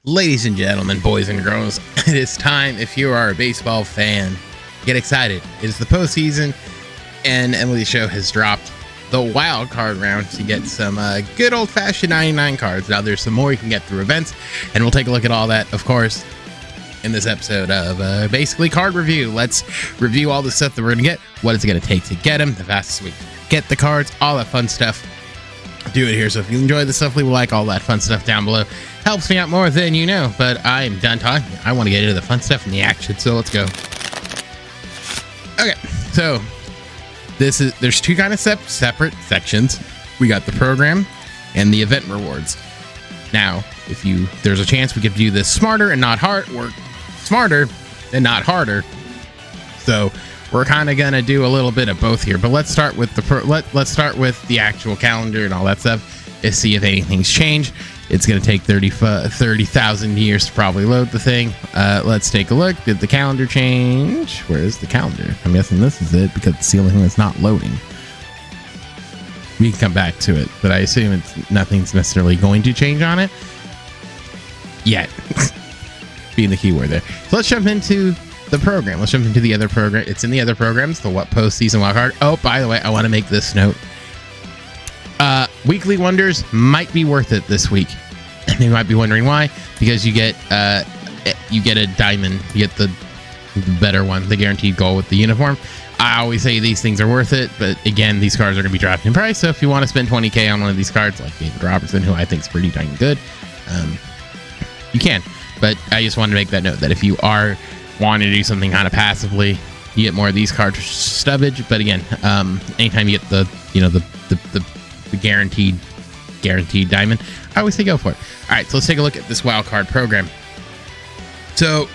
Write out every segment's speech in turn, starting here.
Ladies and gentlemen, boys and girls, it is time. If you are a baseball fan, get excited. It is the postseason, and MLB The Show has dropped the wild card round to get some good old-fashioned 99 cards. Now, there's some more you can get through events, and we'll take a look at all that, of course, in this episode of basically card review. Let's review all the stuff that we're going to get. What is it going to take to get them? The fastest way to get the cards, all that fun stuff. Do it here. So if you enjoy the stuff, leave a like, all that fun stuff down below. Helps me out more than you know, but I'm done talking. I want to get into the fun stuff and the action, so let's go. Okay, so there's two kind of separate sections. We got the program and the event rewards. Now, there's a chance we could do this smarter and not hard, or smarter and not harder. So we're kind of gonna do a little bit of both here, but let's start with let's start with the actual calendar and all that stuff and see if anything's changed. It's gonna take 30,000 years to probably load the thing. Let's take a look. Did the calendar change? Where is the calendar? I'm guessing this is it because it's the only thing that's not loading. We can come back to it, but I assume nothing's necessarily going to change on it yet. Being the keyword there. So let's jump into the program. Let's jump into the other program. It's in the other programs, the postseason wildcard. Oh, by the way, I want to make this note. Weekly wonders might be worth it this week. And you might be wondering why. Because you get a diamond. You get the better one, the guaranteed goal with the uniform. I always say these things are worth it, but again, these cards are going to be dropping in price. So if you want to spend 20K on one of these cards, like David Robertson, who I think is pretty dang good, you can. But I just wanted to make that note that if you are wanting to do something kind of passively, you get more of these cards stubbage. But again, anytime you get the guaranteed diamond, I always say go for it. All right, so let's take a look at this wild card program. So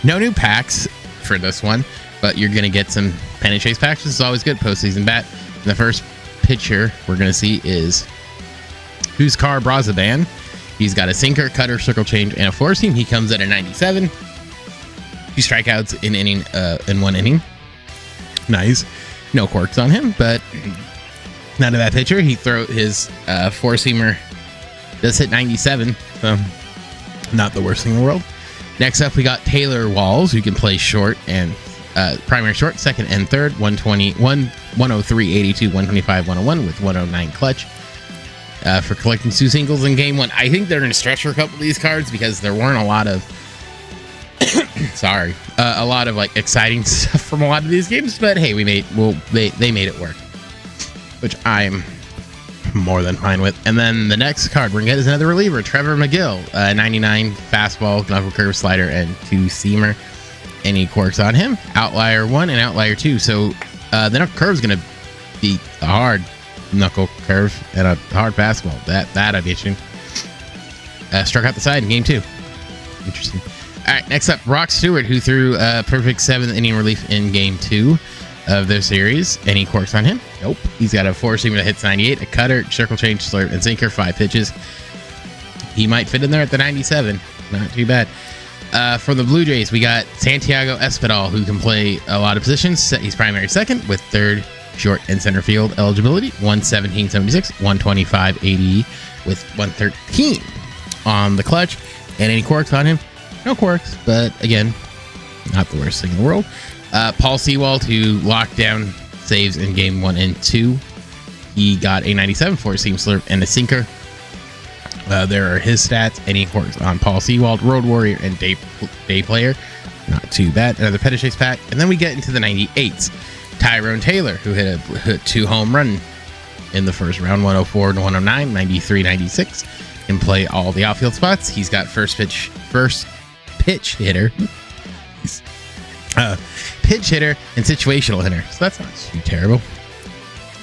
no new packs for this one, but you're gonna get some pen and chase packs. This is always good postseason bat. And the first pitcher we're gonna see is Huskar Brazaban. He's got a sinker, cutter, circle change, and a four seam. He comes at a 97. 2 strikeouts in one inning. Nice. No quirks on him, but none of that pitcher. He throw his four seamer does hit 97, so not the worst thing in the world. Next up, we got Taylor Walls, who can play short and primary short, second and third, 103, 82, 125, 101 with 109 clutch. For collecting 2 singles in game 1. I think they're going to stretch for a couple of these cards because there weren't a lot of a lot of like exciting stuff from a lot of these games, but hey, they made it work, which I'm more than fine with. And then the next card we're gonna get is another reliever, Trevor McGill, 99 fastball, knuckle curve, slider, and 2 seamer. Any quirks on him? Outlier 1 and outlier 2. So the knuckle curve is gonna be a hard knuckle curve and a hard fastball. That I'd get you. Struck out the side in game 2. Interesting. All right, next up, Brock Stewart, who threw a perfect 7th inning relief in game 2 of their series. Any quirks on him? Nope. He's got a four seamer that hits 98, a cutter, circle change, slurp, and sinker, 5 pitches. He might fit in there at the 97. Not too bad. For the Blue Jays, we got Santiago Espinal, who can play a lot of positions. He's primary second with third, short, and center field eligibility. 117.76, 125.80 with 113 on the clutch. And any quirks on him? No quirks, but again, not the worst thing in the world. Paul Sewald, who locked down saves in game 1 and 2. He got a 97 four-seam slurp and a sinker. There are his stats. Any quirks on Paul Sewald, Road Warrior, and Day Player. Not too bad. Another pen and chase pack. And then we get into the 98s. Tyrone Taylor, who hit a 2 home run in the first round, 104 and 109, 93, 96. Can play all the outfield spots. He's got first pitch hitter. Pitch hitter and situational hitter. So that's not too terrible.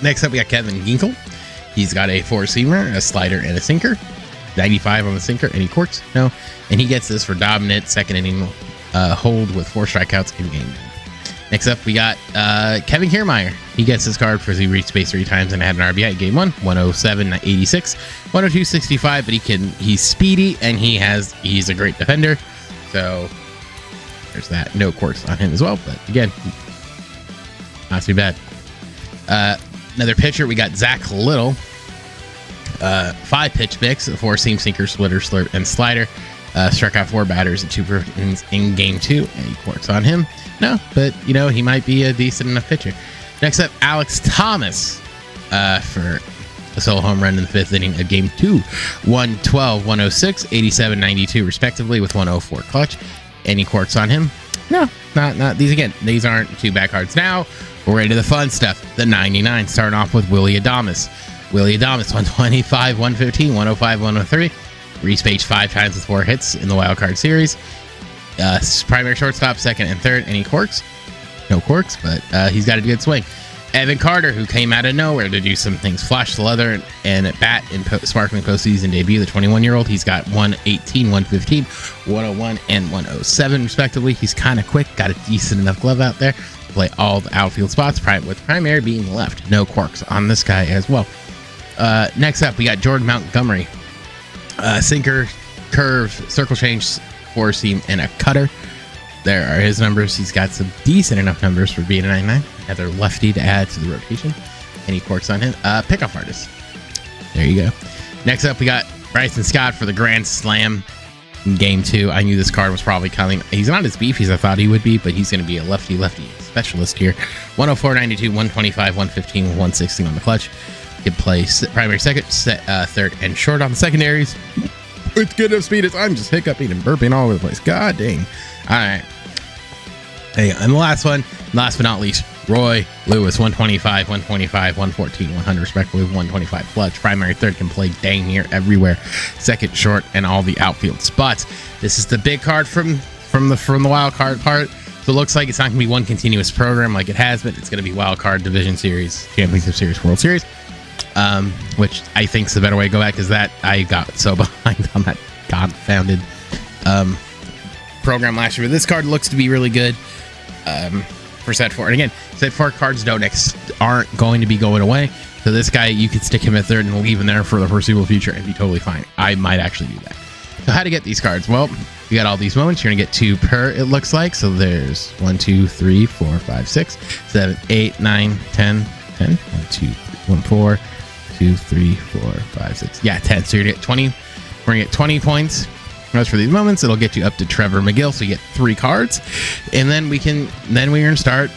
Next up, we got Kevin Ginkel. He's got a four-seamer, a slider, and a sinker. 95 on the sinker. Any quirks? No. And he gets this for dominant second inning hold with 4 strikeouts in game 1. Next up, we got Kevin Kiermaier. He gets his card because he reached base 3 times and had an RBI in game 1. 107, 86, 102, 65. But he's speedy and he's a great defender. So there's that. No quirks on him as well. But again, not too bad. Another pitcher, we got Zach Little. 5 pitch mix, a 4-seam, sinker, splitter, slurp, and slider. Struck out 4 batters and 2 innings in game 2. Any quirks on him? No, but you know, he might be a decent enough pitcher. Next up, Alex Thomas for a solo home run in the 5th inning of game 2. 112, 106, 87, 92 respectively with 104 clutch. Any quirks on him? No, not these again. These aren't too bad cards. Now we're ready to the fun stuff. The 99, starting off with Willie Adames. Willie Adames, 125, 115, 105, 103. Reese Page 5 times with 4 hits in the wild card series. Primary shortstop, 2nd and 3rd. Any quirks? No quirks, but he's got a good swing. Evan Carter, who came out of nowhere to do some things, flash the leather and at bat in sparkling postseason debut. The 21-year-old, he's got 118, 115, 101, and 107 respectively. He's kind of quick, got a decent enough glove out there to play all the outfield spots, with primary being left. No quirks on this guy as well. Next up, we got Jordan Montgomery. Sinker, curve, circle change, 4-seam, and a cutter. There are his numbers. He's got some decent enough numbers for being a 99. Another lefty to add to the rotation. Any quirks on him? Pickoff artist. There you go. Next up, we got Bryson Scott for the Grand Slam in game 2. I knew this card was probably coming. He's not as beefy as I thought he would be, but he's going to be a lefty specialist here. 104, 92, 125, 115, 116 on the clutch. He can play primary, 2nd, 3rd, and short on the secondaries. With good enough speed as I'm just hiccuping and burping all over the place. God dang. All right. Hey, and the last one, last but not least, Roy Lewis, 125, 125, 114, 100 respectively, 125 clutch. Primary, 3rd, can play dang near everywhere. 2nd, short, and all the outfield spots. This is the big card from the wild card part. So it looks like it's not going to be one continuous program like it has been. It's going to be wild card, division series, championship series, world series. Which I think is the better way to go back, because that I got so behind on that confounded program last year. But this card looks to be really good for set 4. And again, set 4 cards aren't going to be going away. So this guy, you could stick him at 3rd and leave him there for the foreseeable future and be totally fine. I might actually do that. So how to get these cards? Well, you got all these moments. You're gonna get 2 per, it looks like. So there's 1, 2, 3, 4, 5, 6, 7, 8, 9, 10, 10. 1, 2, 3, 1, 4, 2, 3, 4, 5, 6. Yeah, 10. So you're gonna get 20. We're gonna get 20 points. As for these moments, it'll get you up to Trevor McGill. So you get 3 cards, and then we're gonna start.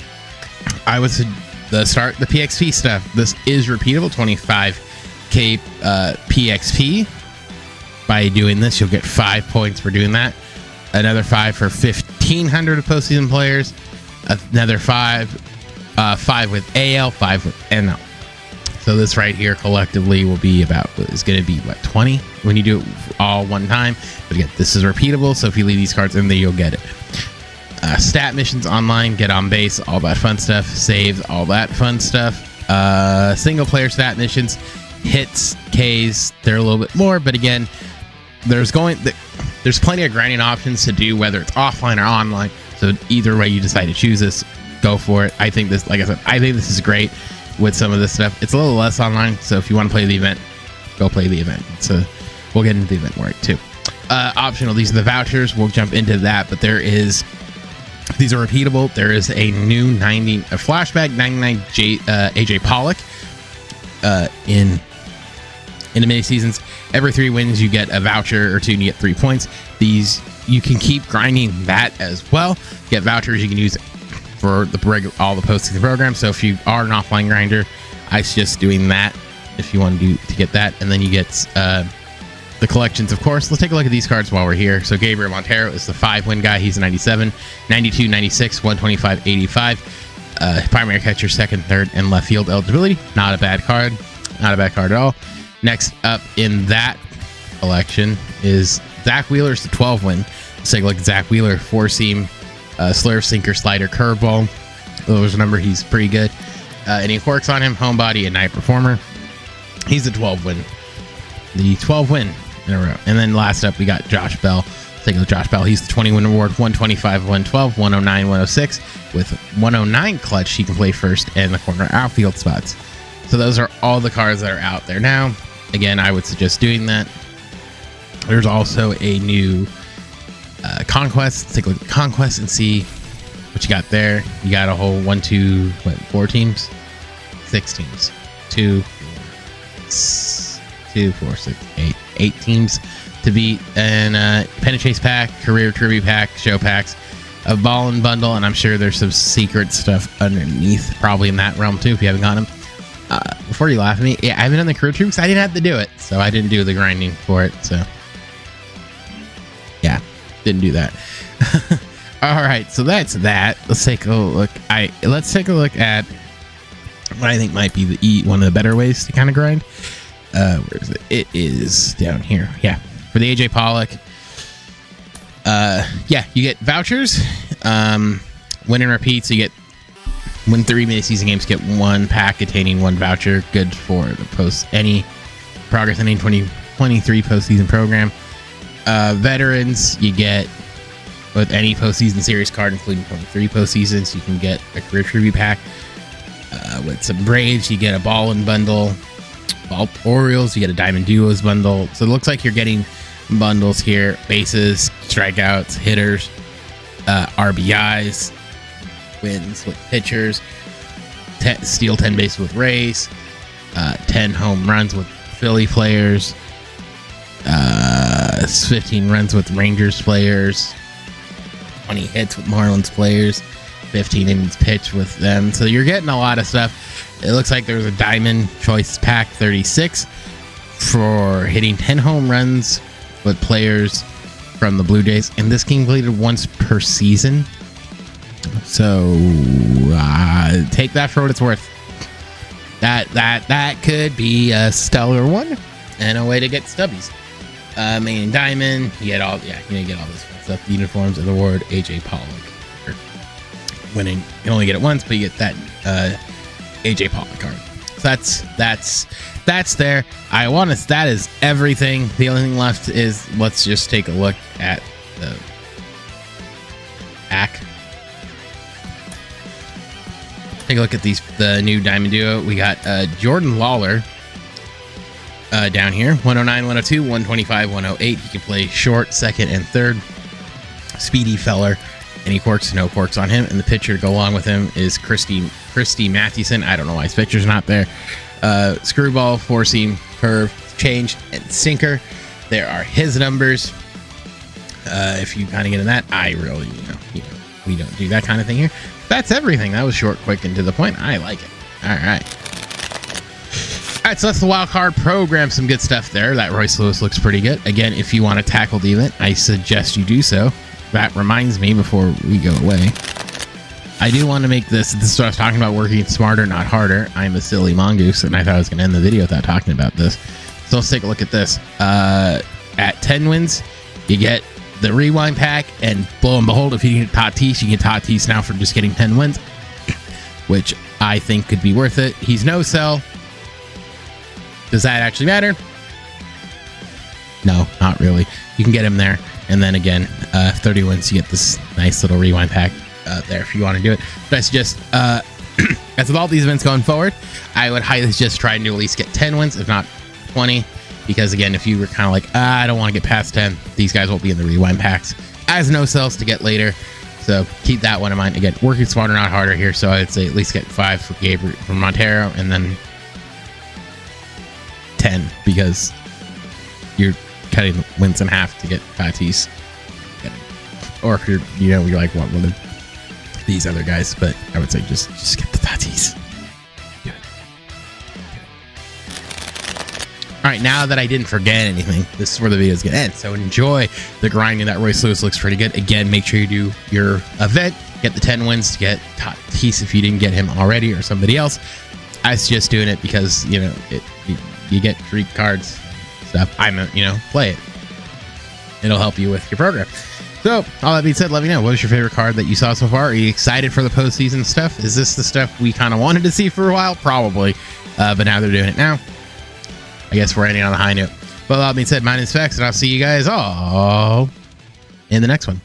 I would start the PXP stuff. This is repeatable. 25k PXP. By doing this, you'll get 5 points for doing that. Another 5 for 1,500 of postseason players. Another 5 with AL, 5 with NL. So this right here collectively will be is going to be what, 20 when you do it all one time. But again, this is repeatable, so if you leave these cards in there, you'll get it. Stat missions online, get on base, all that fun stuff. Saves, all that fun stuff. Single player stat missions, hits, Ks, they're a little bit more, but again, there's plenty of grinding options to do, whether it's offline or online. So either way you decide to choose this, go for it. I think this, like I said, I think this is great. With some of this stuff, it's a little less online, so if you want to play the event, go play the event. So we'll get into the event work too. Optional, these are the vouchers. We'll jump into that, but these are repeatable. There is a new a flashback 99 AJ Pollock in the mini seasons. Every 3 wins you get a voucher or 2 and you get 3 points. These, you can keep grinding that as well. Get vouchers you can use for all the postseason programs. So if you are an offline grinder, I suggest doing that if you want to get that. And then you get the collections, of course. Let's take a look at these cards while we're here. So Gabriel Montero is the 5-win guy. He's a 97, 92, 96, 125, 85. Primary catcher, 2nd, 3rd, and left field eligibility. Not a bad card. Not a bad card at all. Next up in that collection is Zach Wheeler's the 12-win. Let's take a look at Zach Wheeler, 4-seam, slurve, sinker, slider, curveball. Those number, he's pretty good. Any quirks on him? Homebody and night performer. He's a 12-win. The 12-win in a row. And then last up, we got Josh Bell. Let's take a look at Josh Bell. He's the 20-win award, 125, 112, 109, 106. With 109 clutch, he can play first and the corner outfield spots. So those are all the cards that are out there now. Again, I would suggest doing that. There's also a new Conquest. Let's take a look at Conquest and see what you got there. You got a whole 1, 2, 4 teams? 6 teams. 2, 4, 6, 8 teams. to beat, and Pennant Chase pack, career tribute pack, show packs, a ball and bundle, and I'm sure there's some secret stuff underneath, probably in that realm too, if you haven't gotten them. Before you laugh at me, yeah, I haven't done the career tribute because I didn't have to do it, so I didn't do the grinding for it, so yeah, didn't do that. All right, so that's that. Let's take a look. Let's take a look at what I think might be one of the better ways to kind of grind. Where is it? It is down here. Yeah, for the AJ Pollock. Yeah, you get vouchers. Win and repeat. So you win 3 mini-season games, get 1 pack containing 1 voucher. Good for the any progress ending 2023 postseason program. Veterans, you get with any postseason series card, including 23 postseasons, you can get a career tribute pack. With some Braves, you get a ball and bundle. Orioles, you get a Diamond Duos bundle. So it looks like you're getting bundles here: bases, strikeouts, hitters, RBIs, wins with pitchers, steal 10 bases with Rays, 10 home runs with Philly players, 15 runs with Rangers players, 20 hits with Marlins players, 15 innings pitched with them. So you're getting a lot of stuff. It looks like there's a Diamond Choice Pack 36 for hitting 10 home runs with players from the Blue Jays, and this can be completed once per season. So take that for what it's worth. That could be a stellar one and a way to get stubbies. Main Diamond, you get all, yeah, you get all this fun stuff. Uniforms and award AJ Pollock. Winning, you can only get it once, but you get that AJ Pollock card. So that's there. That is everything. The only thing left is, let's just take a look at the pack. Take a look at the new Diamond Duo. We got Jordan Lawler down here, 109, 102, 125, 108. He can play short, second, and third. Speedy feller. Any quirks? No quirks on him. And the pitcher to go along with him is Christy Mathewson. I don't know why his picture's not there. Screwball, 4-seam, curve, change, and sinker. There are his numbers. If you kind of get in that, I really, we don't do that kind of thing here. That's everything. That was short, quick, and to the point. I like it. All right. All right, so that's the wild card program. Some good stuff there. That Royce Lewis looks pretty good. Again, if you want to tackle the event, I suggest you do so. That reminds me, before we go away, I do want to make this is what I was talking about, working smarter, not harder. I'm a silly mongoose, and I thought I was going to end the video without talking about this. So let's take a look at this. At 10 wins, you get the rewind pack, and lo and behold, if you get Tatis, you get Tatis now for just getting 10 wins, which I think could be worth it. He's no sell. Does that actually matter? No, not really. You can get him there. And then again, 30 wins, you get this nice little rewind pack there if you want to do it. But I suggest, as with all these events going forward, I would highly suggest trying to at least get 10 wins, if not 20. Because again, if you were kind of like, I don't want to get past 10, these guys won't be in the rewind packs as no cells to get later. So keep that one in mind. Again, working smarter, not harder here. So I'd say at least get 5 for Gabriel from Montero, and then 10 because you're cutting the wins in half to get Tatis. Or if you're, you're like, what, one of these other guys, but I would say just get the Tatis. Do it. All right, now that I didn't forget anything, this is where the video is going to end. So enjoy the grinding. That Royce Lewis looks pretty good. Again, make sure you do your event, get the 10 wins to get Tatis if you didn't get him already or somebody else. I was just doing it because, you get free cards stuff. Play it. It'll help you with your program. So, all that being said, let me know. What was your favorite card that you saw so far? Are you excited for the postseason stuff? Is this the stuff we kind of wanted to see for a while? Probably. But now they're doing it now. I guess we're ending on a high note. But all that being said, my name is Fex, and I'll see you guys all in the next one.